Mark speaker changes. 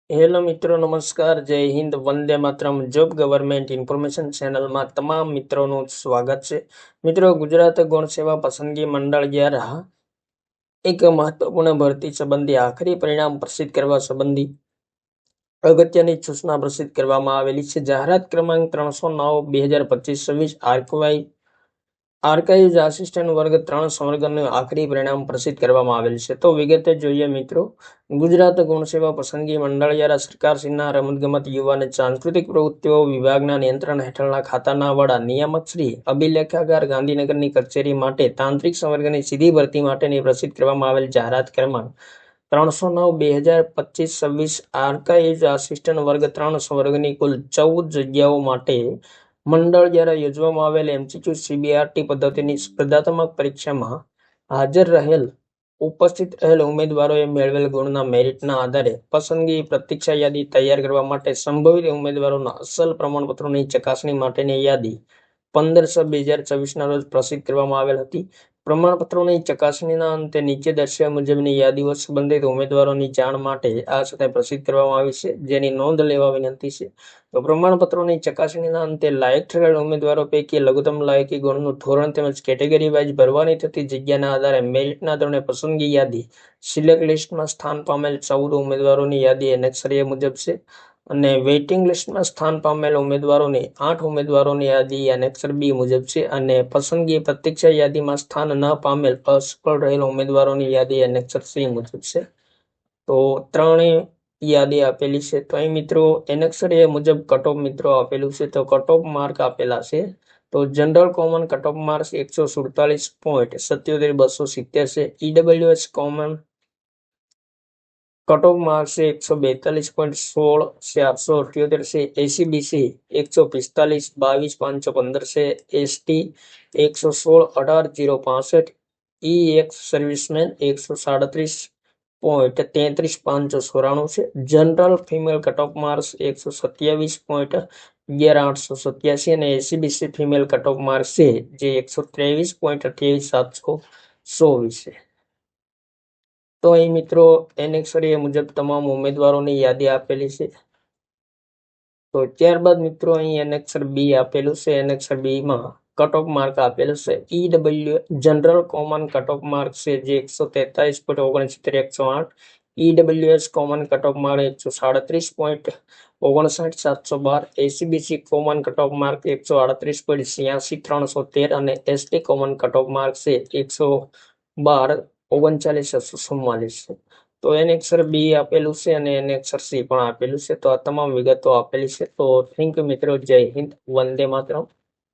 Speaker 1: Hello મિત્રો, નમસ્કાર. જય Hind, Vande Mataram. Job government information ચેનલમાં તમામ મિત્રોનું સ્વાગત છે. મિત્રો, ગુજરાત ગૌણ સેવા પસંદગી મંડળ દ્વારા એક મહત્વપૂર્ણ ભરતી સંબંધી આખરી પરિણામ પ્રસિદ્ધ કરવા સંબંધી અગત્યની સૂચના પ્રસિદ્ધ કરવામાં આવેલી છે. જાહેરાત ક્રમાંક 309/2025 આર્કાઇવ્સ આસિસ્ટન્ટ વર્ગ 3 સંવર્ગનું આખરી પરિણામ પ્રસિદ્ધ કરવામાં આવેલ છે. તો વિગતે જોઈએ મિત્રો. ગુજરાત ગૌણ સેવા પસંદગી મંડળ દ્વારા સરકારશ્રીના રમતગમત, યુવા અને સાંસ્કૃતિક પ્રવૃત્તિઓ વિભાગના નિયંત્રણ હેઠળના ખાતાના વડા નિયામક શ્રી અભિલેખાગાર ગાંધીનગરની કચેરી માટે તાંત્રિક સંવર્ગની સીધી ભરતી માટેની પ્રસિદ્ધ કરવામાં આવેલ જાહેરાત ક્રમાંક 309/2025 આર્કાઇવ્સ આસિસ્ટન્ટ વર્ગ 3 સંવર્ગની કુલ 14 જગ્યાઓ માટે મંડળ દ્વારા યોજવામાં આવેલ MCQ CBRT પદ્ધતિની સ્પર્ધાત્મક પરીક્ષામાં હાજર રહેલ ઉપસ્થિત રહેલ ઉમેદવારોએ મેળવેલ ગુણના મેરિટના આધારે પસંદગી પ્રતીક્ષા યાદી તૈયાર કરવા માટે સંભવિત ઉમેદવારોના અસલ પ્રમાણપત્રોની ચકાસણી માટેની યાદી 15/6/2024 રોજ પ્રસિદ્ધ કરવામાં આવેલ હતી. પ્રમાણપત્રોની ચકાસણીના અંતે નીચે દર્શાવ્યા મુજબની યાદીઓ સંબંધિત ઉમેદવારોની જાણ માટે આ સાથે પ્રસિદ્ધ કરવામાં આવી છે, જેની નોંધ લેવા વિનંતી છે. તો પ્રમાણપત્રોની ચકાસણીના અંતે લાયક ઠરેલ ઉમેદવારો પૈકી લઘુત્તમ લાયકી ગુણનું ધોરણ તેમજ કેટેગરી વાઇઝ ભરવાની થતી જગ્યાના આધારે મેરિટના ધોરણે પસંદગી યાદી સિલેક્ટ લિસ્ટમાં સ્થાન પામેલ 14 ઉમેદવારોની યાદી એનેક્સર A મુજબ છે અને વેઇટિંગ લિસ્ટમાં સ્થાન પામેલ ઉમેદવારોની 8 ઉમેદવારોની યાદી એનેક્સર B મુજબ છે અને પસંદગી પ્રતીક્ષા યાદીમાં સ્થાન ન પામેલ અસફળ રહેલ ઉમેદવારોની યાદી એનેક્સર C મુજબ છે. તો ત્રણેય યાદી આપેલી છે. તો અહીં મિત્રો એનેક્સર A મુજબ કટ ઓફ મિત્રો આપેલું છે. તો કટ ઓફ માર્ક આપેલા છે. તો general common cut off marks 147.77,270 છે. EWS common cut off marks 142.16,478 છે. ACBC 145.22,515 છે. ST 116.18,065. EX સર્વિસમેન 137.33,594 છે. General female cut off marks 127.11,887 અને ACBC female cut off marks છે જે 123.28,724 છે. તો અહીં મિત્રો એનેક્સર A મુજબ તમામ ઉમેદવારોની યાદી આપેલી છે. તો ત્યારબાદ મિત્રો અહીં એનેક્સર B આપેલું છે. એનેક્સર B માં કટ ઓફ માર્ક આપેલું છે. General common cut off mark છે જે 143.69,108. EWS common cut off mark 137.59,712. ACBC common cut off mark 138.86,313 અને ST common cut off mark છે 112.39,644 છે. તો એનેક્સર B આપેલું છે અને એનેક્સર C પણ આપેલું છે. તો આ તમામ વિગતો આપેલી છે. તો થેન્ક યુ મિત્રો. જય હિન્દ, વંદે માતરમ.